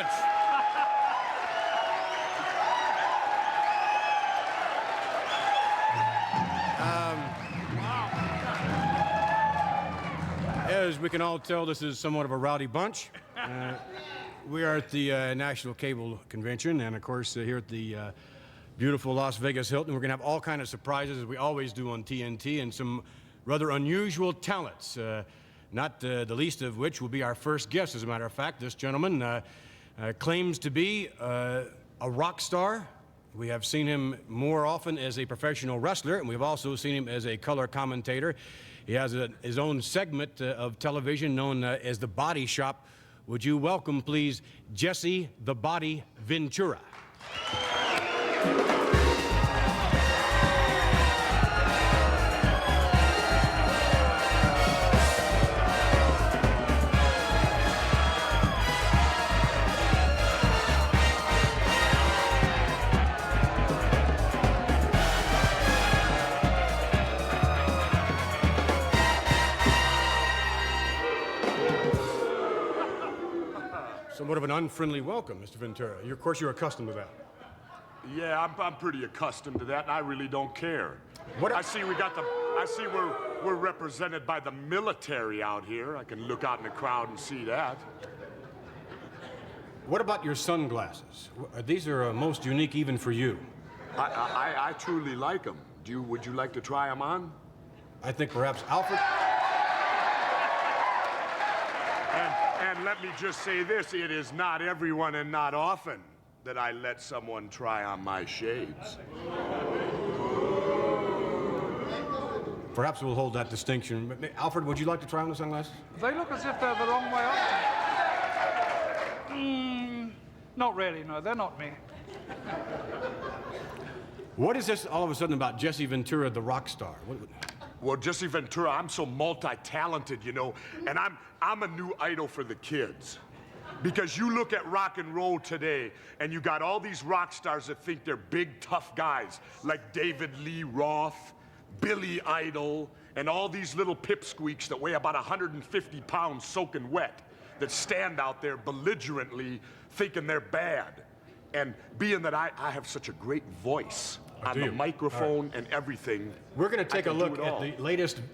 much. As we can all tell, this is somewhat of a rowdy bunch. We are at the National Cable Convention, and of course, here at the beautiful Las Vegas Hilton, we're going to have all kinds of surprises, as we always do on TNT, and some rather unusual talents, not the least of which will be our first guest. As a matter of fact, this gentleman claims to be a rock star. We have seen him more often as a professional wrestler, and we've also seen him as a color commentator. He has his own segment of television known as The Body Shop. Would you welcome, please, Jesse the Body Ventura. Somewhat of an unfriendly welcome, Mr. Ventura. Of course, you're accustomed to that. Yeah, I'm pretty accustomed to that, and I really don't care. I see we're represented by the military out here. I can look out in the crowd and see that. What about your sunglasses? These are most unique even for you. I truly like them. Would you like to try them on? I think perhaps Alfred... And let me just say this, it is not everyone and not often that I let someone try on my shades. Perhaps we'll hold that distinction. Alfred, would you like to try on the sunglasses? They look as if they're the wrong way up. Not really, no, they're not me. What is this all of a sudden about Jesse Ventura, the rock star? Well, Jesse Ventura, I'm so multi-talented, you know, and I'm a new idol for the kids. Because you look at rock and roll today, and you got all these rock stars that think they're big, tough guys, like David Lee Roth, Billy Idol, and all these little pipsqueaks that weigh about 150 pounds soaking wet, that stand out there belligerently thinking they're bad. And being that I have such a great voice, on the microphone and everything. We're going to take a look at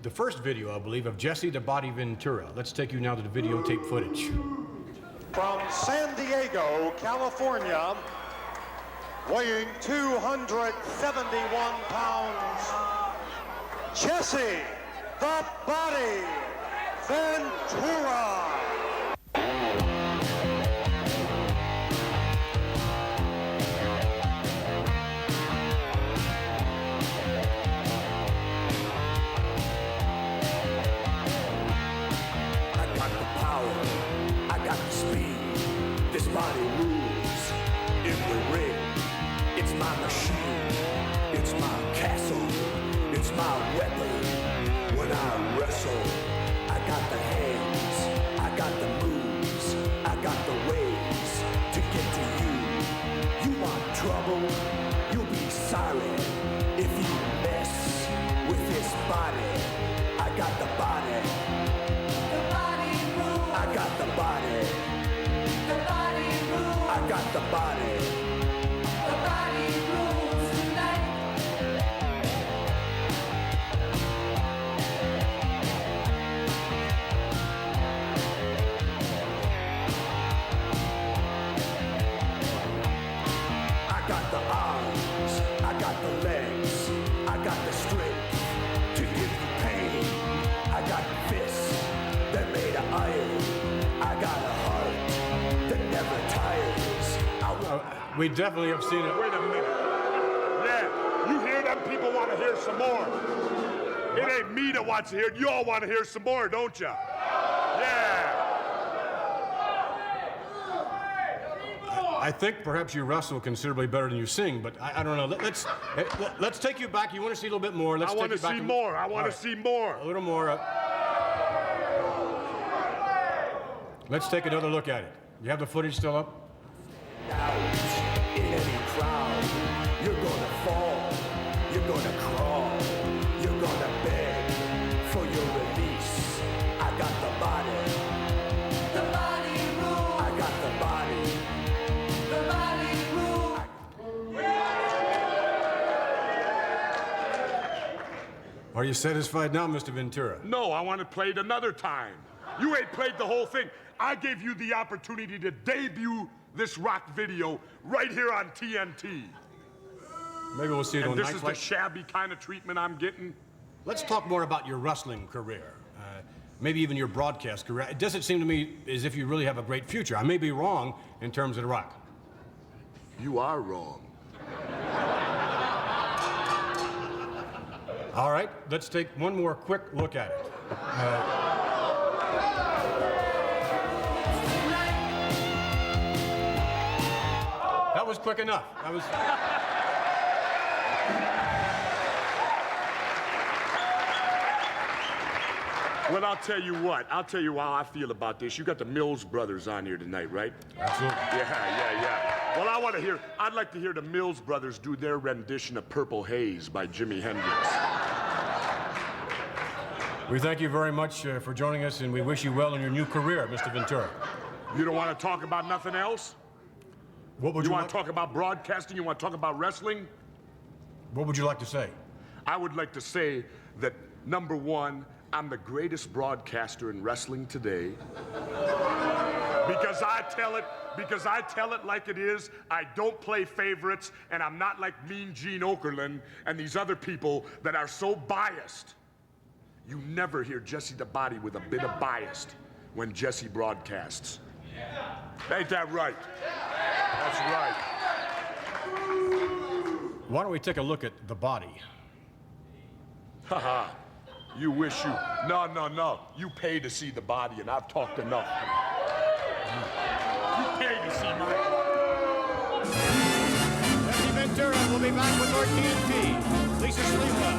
the first video, I believe, of Jesse the Body Ventura. Let's take you now to the videotape footage. From San Diego, California, weighing 271 pounds, Jesse the Body Ventura. Body moves in the ring. It's my machine. It's my castle. It's my weapon. When I wrestle, I got the hands. I got the moves. I got the ways to get to you. You want trouble? You'll be sorry if you mess with this body. I got the body. The body moves. I got the body. I got the body. The body rules tonight. I got the arms. I got the legs. I got the strength to give you pain. I got fists that made of iron. I got a heart that never tires. We definitely have seen it. Wait a minute. Yeah, you hear them? People want to hear some more. It ain't me that wants to hear it. You all want to hear some more, don't you? Yeah. I think perhaps you wrestle considerably better than you sing, but I don't know. Let's take you back. You want to see a little bit more? I want to see more. I want to see more. A little more. Let's take another look at it. You have the footage still up? In any crowd, you're gonna fall, you're gonna crawl, you're gonna beg for your release. I got the body. The body rules. I got the body. Are you satisfied now, Mr. Ventura? No, I want it played another time. You ain't played the whole thing. I gave you the opportunity to debut this rock video right here on TNT. Maybe we'll see it on And this nights is the like... shabby kind of treatment I'm getting? Let's talk more about your wrestling career. Maybe even your broadcast career. It doesn't seem to me as if you really have a great future. I may be wrong in terms of the rock. You are wrong. All right, let's take one more quick look at it. That was quick enough. That was... Well, I'll tell you what. I'll tell you how I feel about this. You got the Mills brothers on here tonight, right? Absolutely. Yeah. Well, I'd like to hear the Mills brothers do their rendition of Purple Haze by Jimi Hendrix. We thank you very much for joining us, and we wish you well in your new career, Mr. Ventura. You don't want to talk about nothing else? What would You you want like? to talk about broadcasting? You want to talk about wrestling? What would you like to say? I would like to say that, number one, I'm the greatest broadcaster in wrestling today. Because I tell it like it is. I don't play favorites, and I'm not like Mean Gene Okerlund and these other people that are so biased. You never hear Jesse the Body with a bit of bias when Jesse broadcasts. Ain't that right? That's right. Why don't we take a look at the body? Haha. You wish you... No. You pay to see the body, and I've talked enough. You pay to see my... Jesse Ventura will be back with more TNT. Lisa Sliwa.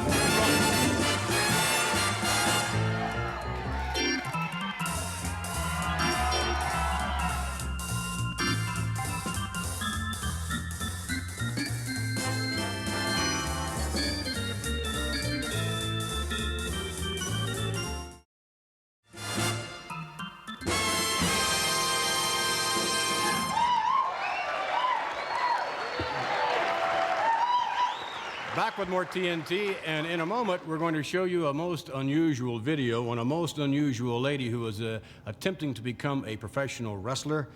Back with more TNT, and in a moment, we're going to show you a most unusual video on a most unusual lady who is attempting to become a professional wrestler.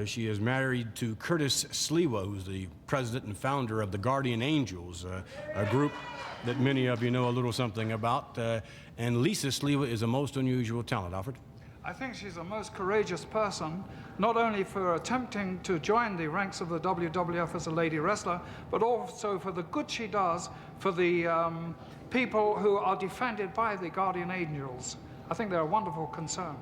She is married to Curtis Sliwa, who's the president and founder of the Guardian Angels, a group that many of you know a little something about. And Lisa Sliwa is a most unusual talent. Alfred? I think she's a most courageous person, not only for attempting to join the ranks of the WWF as a lady wrestler, but also for the good she does for the people who are defended by the Guardian Angels. I think they're a wonderful concern.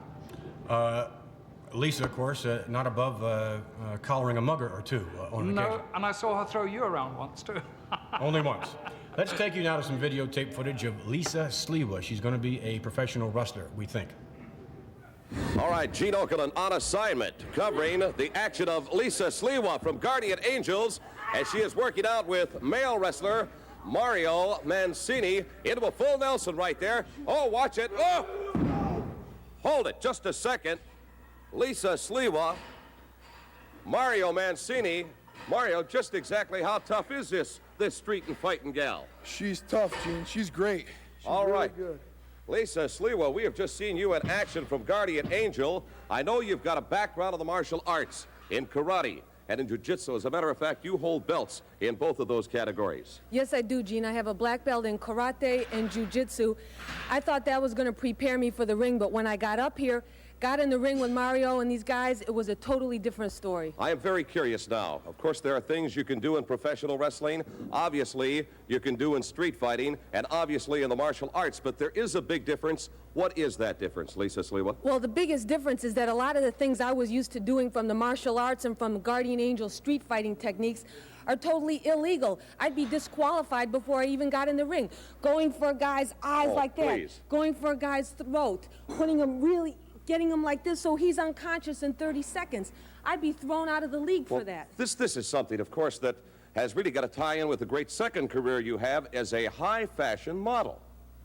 Lisa, of course, not above collaring a mugger or two on occasion. No, and I saw her throw you around once, too. Only once. Let's take you now to some videotape footage of Lisa Sliwa. She's going to be a professional wrestler, we think. All right, Gene Okerlund on assignment, covering the action of Lisa Sliwa from Guardian Angels, as she is working out with male wrestler Mario Mancini into a full Nelson right there. Oh, watch it. Oh! Hold it, just a second. Lisa Sliwa, Mario Mancini. Mario, just exactly how tough is this street and fighting gal? She's tough, Gene. She's great. She's All really right. good. Lisa Sliwa, we have just seen you in action from Guardian Angel. I know you've got a background in the martial arts, in karate, and in jiu-jitsu. As a matter of fact, you hold belts in both of those categories. Yes, I do, Gene. I have a black belt in karate and jiu-jitsu. I thought that was going to prepare me for the ring, but when I got up here, got in the ring with Mario and these guys, it was a totally different story. I am very curious now. Of course, there are things you can do in professional wrestling. Obviously, you can do in street fighting, and obviously in the martial arts, but there is a big difference. What is that difference, Lisa Sliwa? Well, the biggest difference is that a lot of the things I was used to doing from the martial arts and from Guardian Angel street fighting techniques are totally illegal. I'd be disqualified before I even got in the ring. Going for a guy's eyes like that, please. going for a guy's throat, putting him really, getting him like this so he's unconscious in 30 seconds. I'd be thrown out of the league for that. This is something, of course, that has really got to tie in with the great second career you have as a high-fashion model,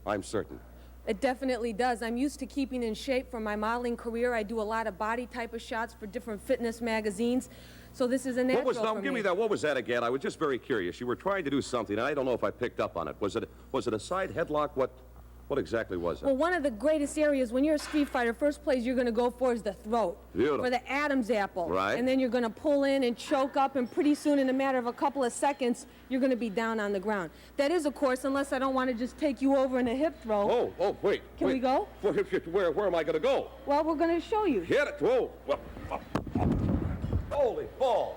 I'm certain. It definitely does. I'm used to keeping in shape for my modeling career. I do a lot of body type of shots for different fitness magazines. So this is a natural What was for that? Give me. me that. What was that again? I was just very curious. You were trying to do something, and I don't know if I picked up on it. Was it a side headlock? What exactly was it? Well, one of the greatest areas when you're a street fighter, first place you're going to go for is the throat. Beautiful. For the Adam's apple. Right. And then you're going to pull in and choke up, and pretty soon, in a matter of a couple of seconds, you're going to be down on the ground. That is, of course, unless I don't want to just take you over in a hip throw. Wait. Can we go? Where am I going to go? Well, we're going to show you. Hit it. Whoa. Holy balls.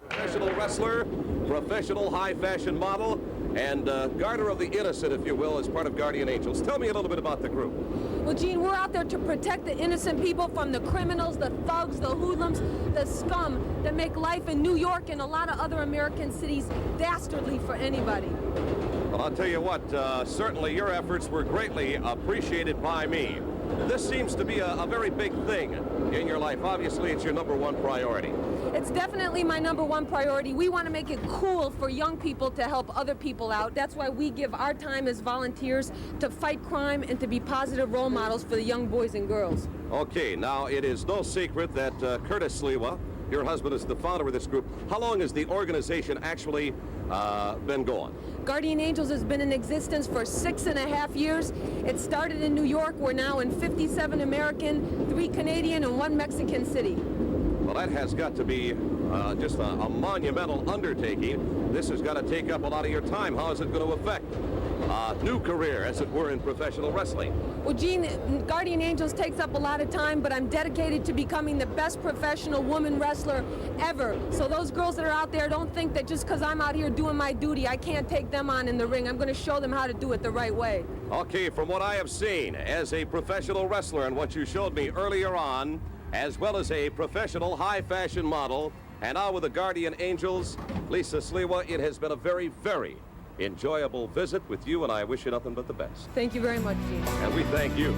Professional wrestler, professional high fashion model, and garter of the innocent, if you will, as part of Guardian Angels. Tell me a little bit about the group. Well, Gene, we're out there to protect the innocent people from the criminals, the thugs, the hoodlums, the scum that make life in New York and a lot of other American cities dastardly for anybody. Well, I'll tell you what, certainly your efforts were greatly appreciated by me. This seems to be a very big thing in your life. Obviously, it's your #1 priority. It's definitely my #1 priority. We want to make it cool for young people to help other people out. That's why we give our time as volunteers to fight crime and to be positive role models for the young boys and girls. Okay, now it is no secret that Curtis Sliwa, your husband, is the founder of this group. How long has the organization actually been going? Guardian Angels has been in existence for 6.5 years. It started in New York. We're now in 57 American, 3 Canadian, and 1 Mexican city. Well, that has got to be just a monumental undertaking. This has got to take up a lot of your time. How is it going to affect new career, as it were, in professional wrestling? Well, Gene, Guardian Angels takes up a lot of time, but I'm dedicated to becoming the best professional woman wrestler ever. So those girls that are out there, don't think that just because I'm out here doing my duty, I can't take them on in the ring. I'm going to show them how to do it the right way. Okay, from what I have seen as a professional wrestler and what you showed me earlier on, as well as a professional high fashion model, and now with the Guardian Angels, Lisa Sliwa, it has been a very, very enjoyable visit with you, and I wish you nothing but the best. Thank you very much, Gene. And we thank you.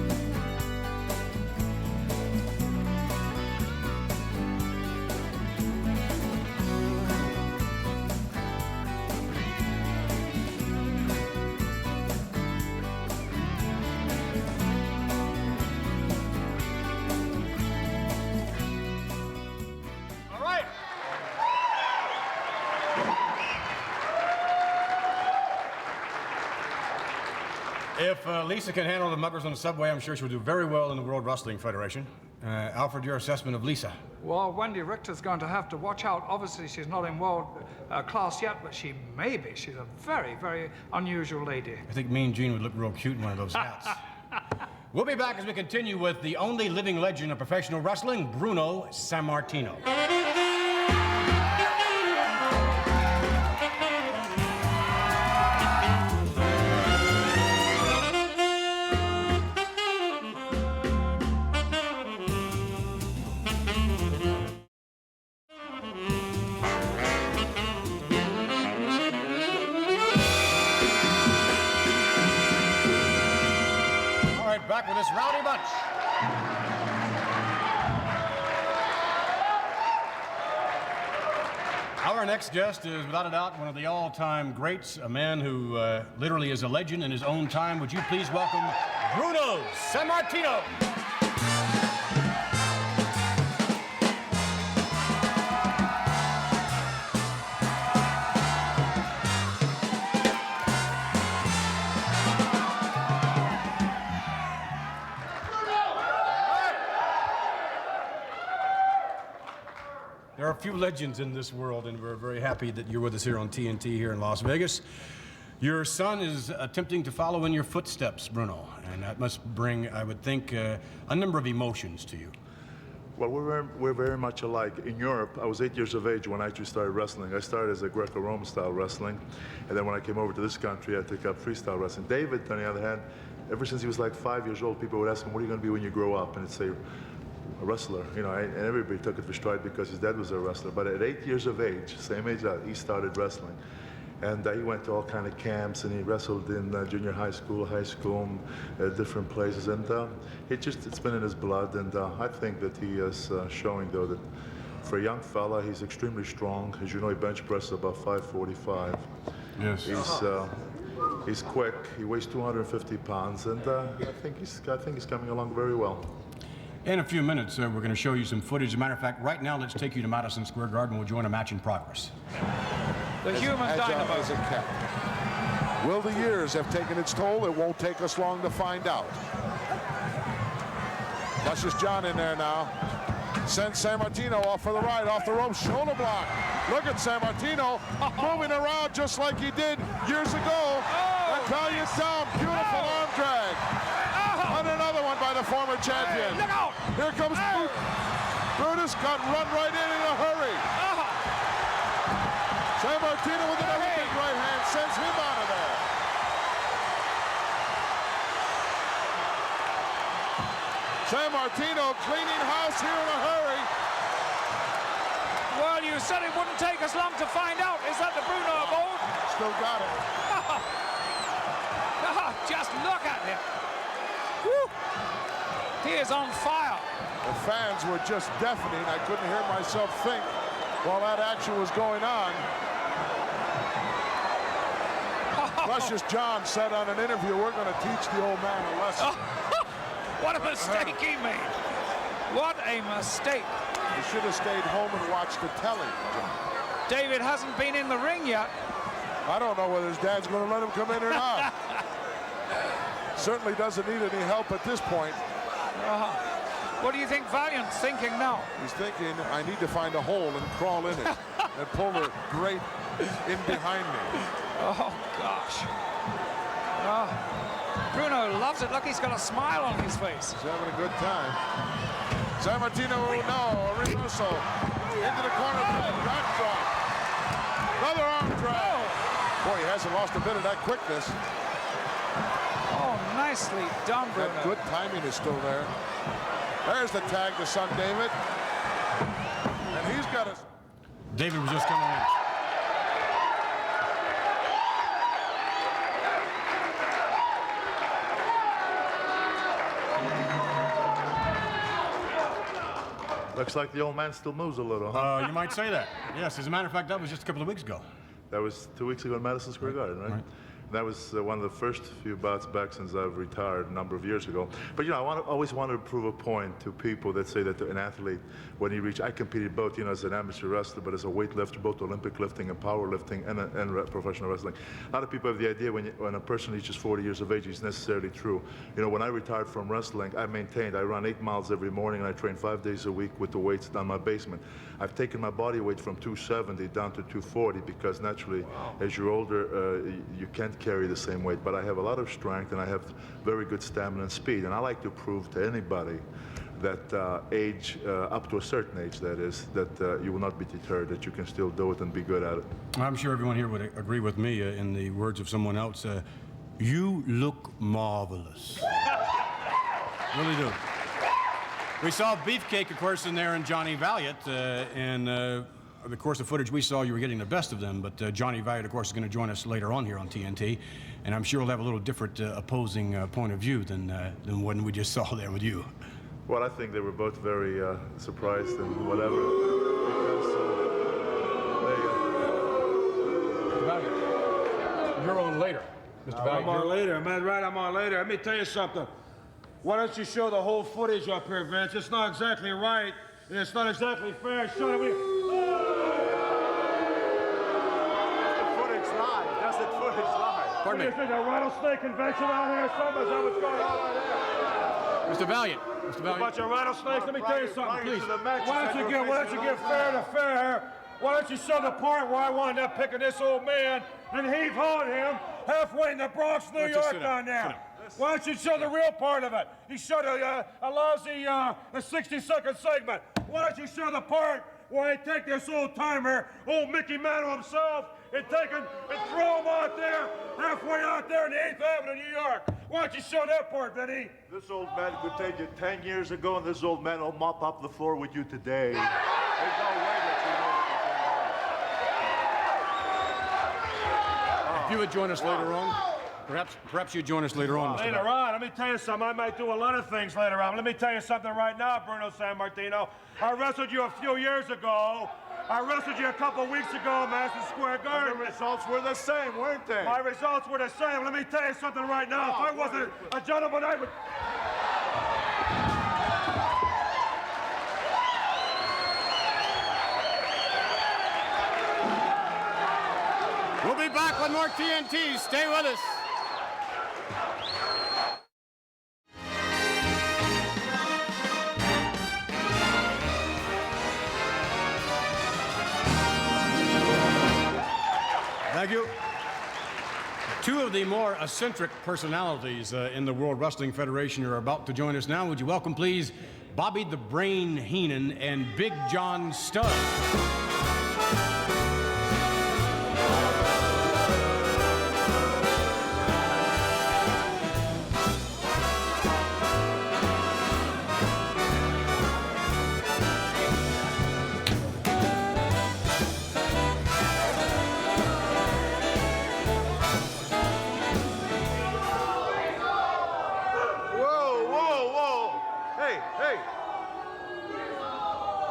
All right. If Lisa can handle the muggers on the subway, I'm sure she'll do very well in the World Wrestling Federation. Alfred, your assessment of Lisa? Well, Wendy Richter's going to have to watch out. Obviously, she's not in world class yet, but she may be. She's a very, very unusual lady. I think me and Gene would look real cute in one of those hats. We'll be back as we continue with the only living legend of professional wrestling, Bruno Sammartino. Back with this rowdy bunch. Our next guest is, without a doubt, one of the all-time greats, a man who literally is a legend in his own time. Would you please welcome Bruno Sammartino? There are a few legends in this world, and we're very happy that you're with us here on TNT here in Las Vegas. Your son is attempting to follow in your footsteps, Bruno, and that must bring, I would think, a number of emotions to you. Well, we're very much alike. In Europe, I was 8 years of age when I actually started wrestling. I started as a Greco-Roman style wrestling, and then when I came over to this country, I took up freestyle wrestling. David, on the other hand, ever since he was like 5 years old, people would ask him, "What are you going to be when you grow up?" And he'd say, "A wrestler," you know, and everybody took it for stride because his dad was a wrestler. But at 8 years of age, same age that he started wrestling. And he went to all kind of camps, and he wrestled in junior high school, different places. And it's been in his blood. And I think that he is showing, though, that for a young fella, he's extremely strong. As you know, he bench presses about 545. Yes. He's quick. He weighs 250 pounds, and I think he's coming along very well. In a few minutes, we're going to show you some footage. As a matter of fact, right now, let's take you to Madison Square Garden. We'll join a match in progress. The human dynamo. As a cat. Will the years have taken its toll? It won't take us long to find out. Luscious John in there now. Sends Sammartino off for the ride, off the rope, shoulder block. Look at Sammartino moving around just like he did years ago. And Valiant Tom, beautiful arm drag. And another one by the former champion. Look out! Here comes Brutus, got run right in a hurry. Sammartino with another big right hand sends him out of there. Sammartino cleaning house here in a hurry. Well, you said it wouldn't take us long to find out. Is that the Bruno of old? Still got it. Just look at him. Woo. He is on fire. The fans were just deafening. I couldn't hear myself think while that action was going on. Luscious John said on an interview, "We're going to teach the old man a lesson." What a mistake he made. What a mistake. He should have stayed home and watched the telly, John. David hasn't been in the ring yet. I don't know whether his dad's going to let him come in or not. Certainly doesn't need any help at this point. What do you think Valiant's thinking now? He's thinking, I need to find a hole and crawl in it and pull the grate in behind me. Oh, gosh. Bruno loves it. Look, he's got a smile on his face. He's having a good time. Sammartino, no, a reversal. Into the corner, drop drop. Another arm drag. Boy, he hasn't lost a bit of that quickness. Oh, nicely done, Bruno. That good timing is still there. There's the tag to son David. And he's got a... David was just coming in. Looks like the old man still moves a little, You might say that. Yes, as a matter of fact, that was just a couple of weeks ago. That was 2 weeks ago in Madison Square Garden, right? That was one of the first few bouts back since I've retired a number of years ago. But, you know, I always wanted to prove a point to people that say that an athlete, when he reached, I competed both, you know, as an amateur wrestler, but as a weightlifter, both Olympic lifting and powerlifting and professional wrestling. A lot of people have the idea when a person reaches 40 years of age, it's necessarily true. You know, when I retired from wrestling, I run 8 miles every morning, and I train 5 days a week with the weights down my basement. I've taken my body weight from 270 down to 240 because naturally, as you're older, you can't carry the same weight, but I have a lot of strength and I have very good stamina and speed, and I like to prove to anybody that age, up to a certain age that is, that you will not be deterred, that you can still do it and be good at it. I'm sure everyone here would agree with me in the words of someone else. You look marvelous. Really do. We saw Beefcake, of course, in there and Johnny Valiant, and the course of footage we saw, you were getting the best of them, but Johnny Valiant, of course, is going to join us later on here on TNT, and I'm sure we'll have a little different opposing point of view than one we just saw there with you. Well, I think they were both very surprised and whatever. Because, there you go. Valiant, you're on later. Mr. Valiant, I'm on later. Am I right? I'm on later. Let me tell you something. Why don't you show the whole footage up here, Vince? It's not exactly right, and it's not exactly fair. Show it. Pardon me. Is there a rattlesnake convention out here or something? Is that what's going on out there? Mr. Valiant. Mr. A Valiant. bunch of rattlesnakes? Let me tell you something, please. Why don't you give fair to fair here? Why don't you show the part where I wound up picking this old man and heave-hawing him halfway in the Bronx, New York down there? Why don't you show the real part of it? You showed a lousy 60-second segment. Why don't you show the part where they take this old-timer, old Mickey Mantle himself, and take him and throw him out there, halfway out there in the 8th Avenue, New York? Why don't you show that part, Vinny? This old man could take you 10 years ago, and this old man will mop up the floor with you today. There's no way that you know. If you would join us later on, perhaps you'd join us later on. Mr. Later on, let me tell you something. I might do a lot of things later on. Let me tell you something right now, Bruno Sammartino. I wrestled you a few years ago. I wrestled you a couple weeks ago, Madison Square Garden. The results were the same, weren't they? My results were the same. Let me tell you something right now. If I wasn't a gentleman, I would... We'll be back with more TNT. Stay with us. Thank you. Two of the more eccentric personalities in the World Wrestling Federation are about to join us now. Would you welcome, please, Bobby the Brain Heenan and Big John Studd.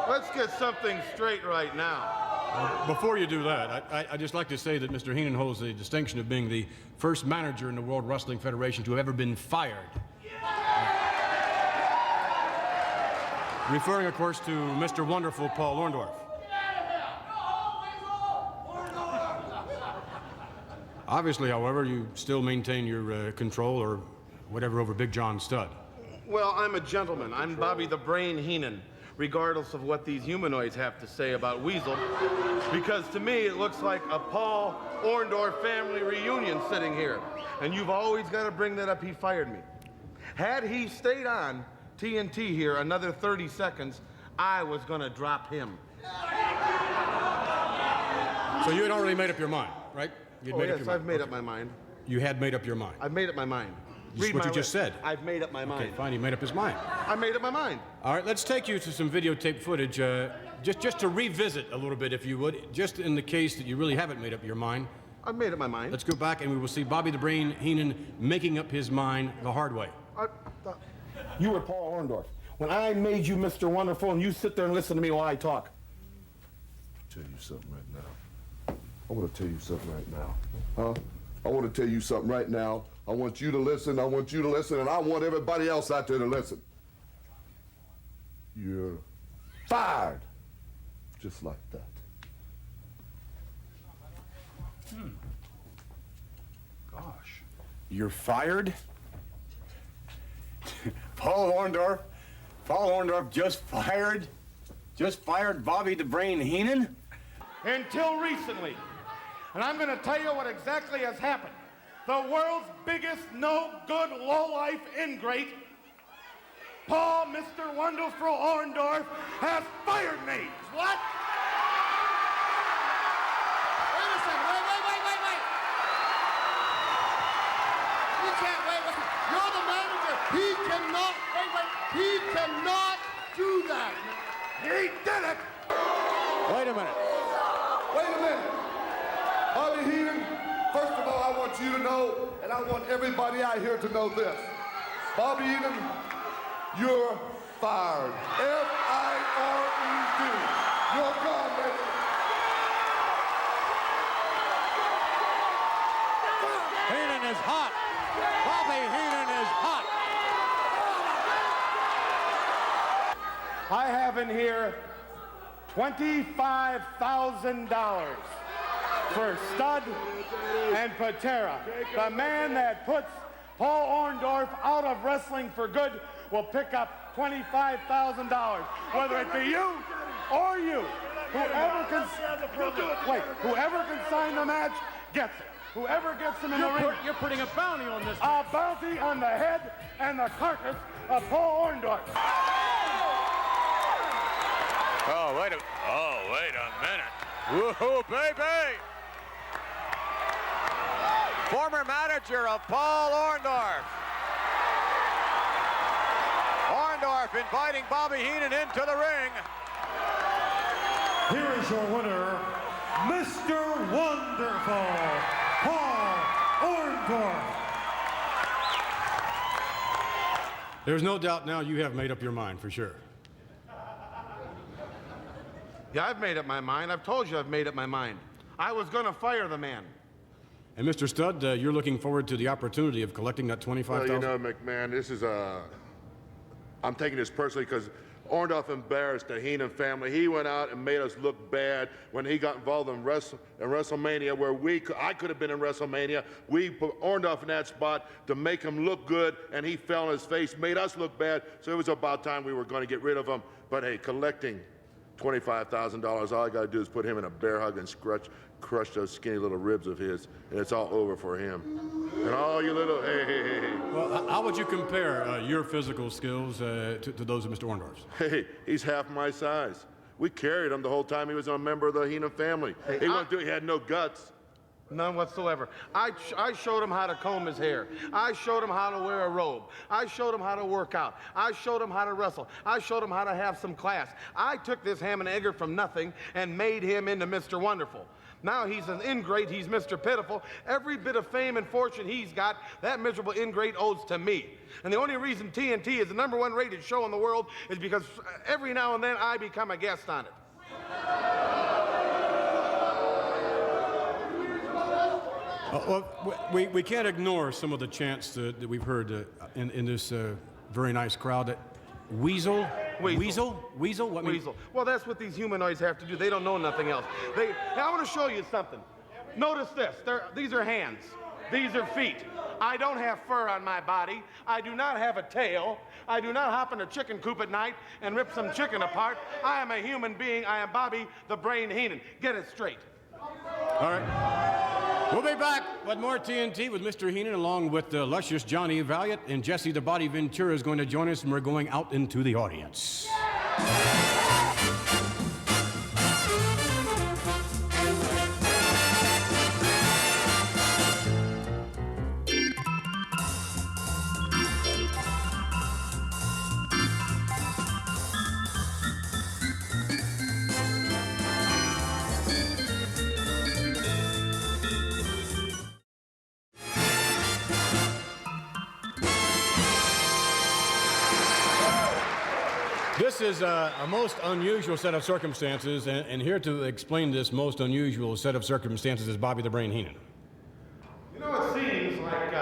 Let's get something straight right now. Before you do that, I'd just like to say that Mr. Heenan holds the distinction of being the first manager in the World Wrestling Federation to have ever been fired. Referring, of course, to Mr. Wonderful Paul Orndorff. Obviously, however, you still maintain your control or whatever over Big John Studd. Well, I'm a gentleman. I'm Bobby the Brain Heenan, regardless of what these humanoids have to say about Weasel, because to me it looks like a Paul Orndorff family reunion sitting here. And you've always got to bring that up. He fired me. Had he stayed on TNT here another 30 seconds, I was going to drop him. So you had already made up your mind, right? Yes, I've made up my mind. You had made up your mind? I've made up my mind. This is what you just said. I've made up my mind. Okay, fine, he made up his mind. I made up my mind. All right, let's take you to some videotape footage, just to revisit a little bit, if you would, just in the case that you really haven't made up your mind. I've made up my mind. Let's go back and we will see Bobby the Brain Heenan making up his mind the hard way. You were Paul Orndorff. When I made you Mr. Wonderful and you sit there and listen to me while I talk. I'll tell you something right now. I want to tell you something right now. Huh? I want to tell you something right now. I want you to listen, I want you to listen, and I want everybody else out there to listen. You're fired. Just like that. Gosh. You're fired? Paul Orndorff just fired Bobby the Brain Heenan? Until recently. And I'm going to tell you what exactly has happened. The world's biggest no-good, low-life ingrate, Paul Mr. Wonderful Orndorff, has fired me. What? Wait a second. Wait. You can't, wait. You're the manager. He cannot do that. He did it! Wait a minute. Wait a minute. Bobby Heenan, first of all, I want you to know, and I want everybody out here to know this. Bobby Heenan, you're fired. F-I-R-E-D. You're gone, baby. Heenan is hot. Bobby Heenan is hot. I have in here $25,000 for Studd and Patera. The man that puts Paul Orndorff out of wrestling for good will pick up $25,000, whether it be you or you. Whoever can sign the match gets it. Whoever gets him in the ring, You're putting a bounty on this. a bounty on the head and the carcass of Paul Orndorff. Oh, wait a minute. Woohoo, baby! Former manager of Paul Orndorff. Orndorff inviting Bobby Heenan into the ring. Here is your winner, Mr. Wonderful, Paul Orndorff. There's no doubt now you have made up your mind for sure. Yeah, I've made up my mind. I've told you I've made up my mind. I was going to fire the man. And Mr. Studd, you're looking forward to the opportunity of collecting that $25,000? Well, you know, McMahon, this is I'm taking this personally because Orndorff embarrassed the Heenan family. He went out and made us look bad when he got involved in WrestleMania, where I could have been in WrestleMania. We put Orndorff in that spot to make him look good, and he fell on his face, made us look bad. So it was about time we were going to get rid of him. But hey, collecting $25,000, all I got to do is put him in a bear hug and crush those skinny little ribs of his, and it's all over for him. And all you little, hey. Well, how would you compare your physical skills to those of Mr. Orndorff's? Hey, he's half my size. We carried him the whole time he was a member of the Heenan family. Hey, He had no guts. None whatsoever. I showed him how to comb his hair. I showed him how to wear a robe. I showed him how to work out. I showed him how to wrestle. I showed him how to have some class. I took this ham and egger from nothing and made him into Mr. Wonderful. Now he's an ingrate, he's Mr. Pitiful. Every bit of fame and fortune he's got, that miserable ingrate owes to me. And the only reason TNT is the #1 rated show in the world is because every now and then I become a guest on it. Well, we can't ignore some of the chants that we've heard in this very nice crowd. That Weasel? What Weasel. Well, that's what these humanoids have to do. They don't know nothing else. I want to show you something. Notice this. These are hands. These are feet. I don't have fur on my body. I do not have a tail. I do not hop in a chicken coop at night and rip some chicken apart. I am a human being. I am Bobby the Brain Heenan. Get it straight. All right. We'll be back with more TNT with Mr. Heenan, along with the luscious Johnny Valiant, and Jesse the Body Ventura is going to join us, and we're going out into the audience. This is a most unusual set of circumstances, and here to explain this most unusual set of circumstances is Bobby the Brain Heenan. You know, it seems like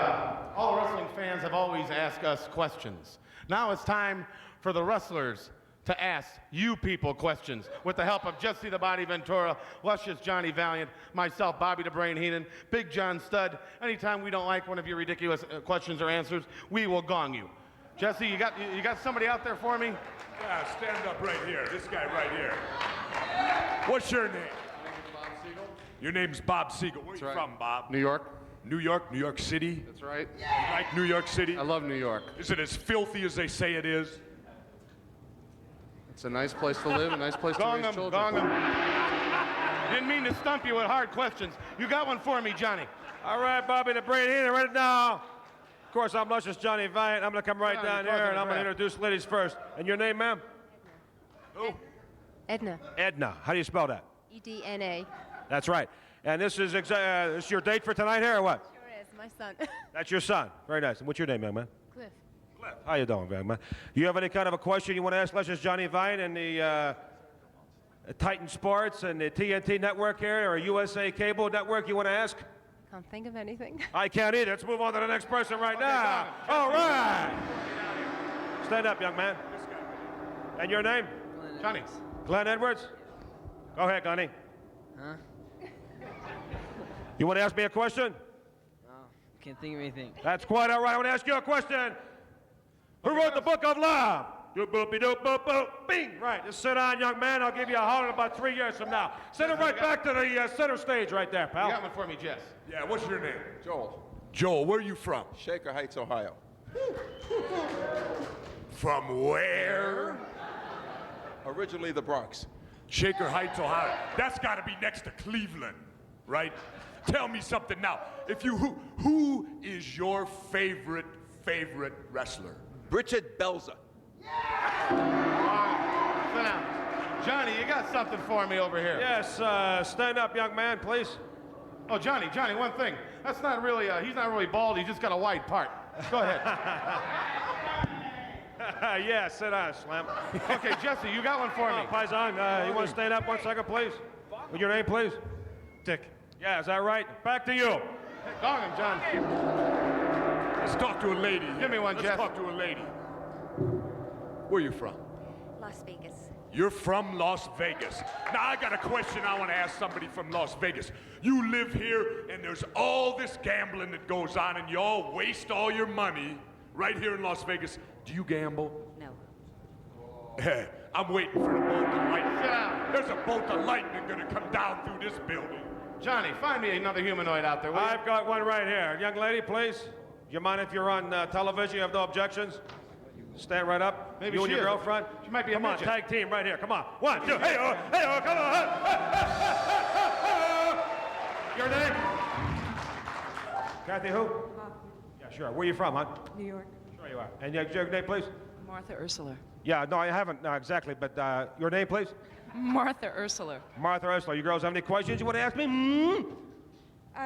all wrestling fans have always asked us questions. Now it's time for the wrestlers to ask you people questions with the help of Jesse the Body Ventura, luscious Johnny Valiant, myself, Bobby the Brain Heenan, Big John Studd. Anytime we don't like one of your ridiculous questions or answers, we will gong you. Jesse, you got somebody out there for me? Yeah, stand up right here. This guy right here. What's your name? Bob Siegel. Your name's Bob Siegel. Where are you from, Bob? New York. New York? New York City? That's right. You like New York City? I love New York. Is it as filthy as they say it is? It's a nice place to live, a nice place to raise children. Gong 'em. Didn't mean to stump you with hard questions. You got one for me, Johnny. All right, Bobby the Brain Heenan, right now. Of course, I'm luscious Johnny Valiant. I'm going to come right down here, and I'm going to introduce ladies first. And your name, ma'am? Who? Edna. Edna. How do you spell that? E-D-N-A. That's right. And this is this your date for tonight here, or what? Sure is. My son. That's your son. Very nice. And what's your name, young man? Cliff. Cliff. How you doing, young man? Do you have any kind of a question you want to ask luscious Johnny Valiant and the Titan Sports and the TNT network here, or USA Cable network you want to ask? Can't think of anything. I can't either. Let's move on to the next person right now. All right. Stand up, young man. And your name? Johnny. Glenn Edwards? Go ahead, Gunny. Huh? You want to ask me a question? No, can't think of anything. That's quite all right. I want to ask you a question. Who wrote the Book of Love? You boopy doop boop boop. Bing. Right. Just sit down, young man. I'll give you a holler in about 3 years from now. Send it right back to the center stage right there, pal. You got one for me, Jess. Yeah, what's your name? Joel. Joel, where are you from? Shaker Heights, Ohio. From where? Originally the Bronx. Shaker Heights, Ohio. That's got to be next to Cleveland, right? Tell me something now. Who is your favorite wrestler? Bridget Belza. Sit down. Johnny, you got something for me over here. Yes, stand up, young man, please. Oh, Johnny, one thing. That's not really, he's not really bald, he's just got a wide part. Go ahead. Yeah, sit down, Slam. Okay, Jesse, you got one for me. Paisan, you want to stand up 1 second, please? With your name, please? Dick. Yeah, is that right? Back to you. Hey, gong him, John. Let's talk to a lady. Give me one, Jess. Let's talk to a lady. Where are you from? Las Vegas. You're from Las Vegas. Now, I got a question I want to ask somebody from Las Vegas. You live here, and there's all this gambling that goes on, and you all waste all your money right here in Las Vegas. Do you gamble? No. I'm waiting for a bolt of lightning. Sit down. There's a bolt of lightning going to come down through this building. Johnny, find me another humanoid out there, will you? I've got one right here. Young lady, please. Do you mind if you're on television? You have no objections? Stand right up. Maybe you and she your is. girlfriend. She might be a Come on, midget. tag team right here. Come on. 1, 2. Hey, come on. Your name? Kathy who? Yeah, sure. Where you from, huh? New York. Sure you are. And your name, please? Martha Ursula. Yeah, no, I haven't exactly, but your name, please? Martha Ursula. Martha Ursula. You girls have any questions you want to ask me?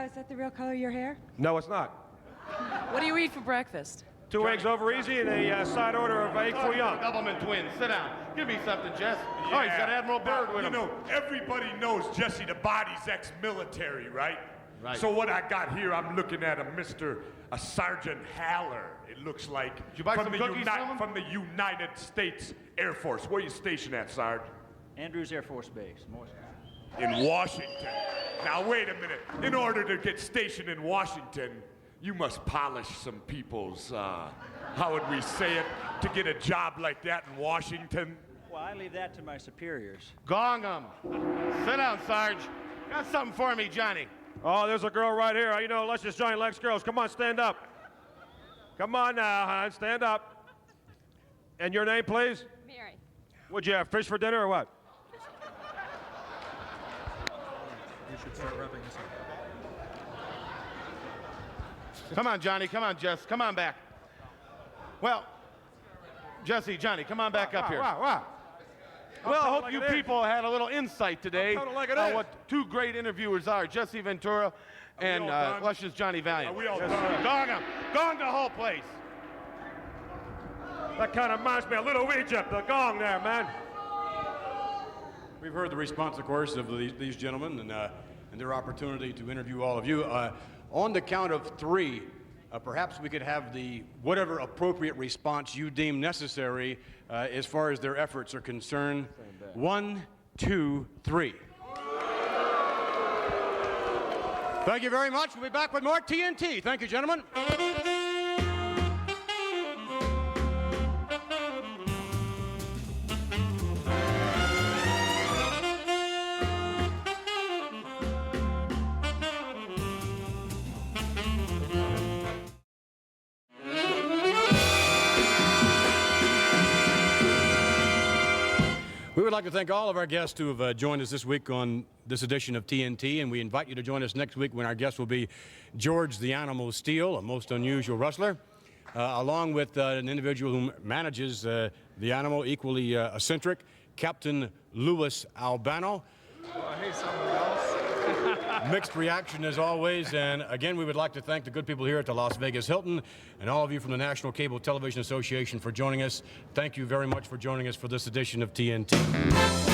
Is that the real color of your hair? No, it's not. What do you eat for breakfast? 2 eggs over easy and a side order of 8 for young. Doublemint twins. Sit down. Give me something, Jess. Oh, he's got Admiral Byrd with him. You know, everybody knows Jesse the Body's ex-military, right? Right. So what I got here, I'm looking at a Sergeant Haller. It looks like Did you buy some cookies from him? from the United States Air Force. Where you stationed at, Sarge? Andrews Air Force Base. In Washington. Now wait a minute. In order to get stationed in Washington, you must polish some people's, how would we say it, to get a job like that in Washington? Well, I leave that to my superiors. Gong him. Sit down, Sarge. Got something for me, Johnny. Oh, there's a girl right here. You know, Luscious Johnny likes girls. Come on, stand up. Come on now, hon. Stand up. And your name, please? Mary. Would you have fish for dinner or what? You should start wrapping this up. Come on, Johnny. Come on, Jess. Come on back. Well, Jesse, Johnny, come on back up here. Wow. Well, I hope you people had a little insight today I'm like it on is. what 2 great interviewers are, Jesse Ventura and all done? Luscious Johnny Valiant. Are we all done? Gong him. Gong the whole place. That kind of reminds me of Little Egypt, the gong there, man. We've heard the response, of course, of these gentlemen and their opportunity to interview all of you. On the count of 3, perhaps we could have the whatever appropriate response you deem necessary as far as their efforts are concerned. 1, 2, 3. Thank you very much. We'll be back with more TNT. Thank you, gentlemen. We would like to thank all of our guests who have joined us this week on this edition of TNT, and we invite you to join us next week when our guest will be George the Animal Steele, a most unusual wrestler, along with an individual who manages the animal, equally eccentric, Captain Louis Albano. Hey, someone else. Mixed reaction as always, and again we would like to thank the good people here at the Las Vegas Hilton and all of you from the National Cable Television Association for joining us. Thank you very much for joining us for this edition of TNT.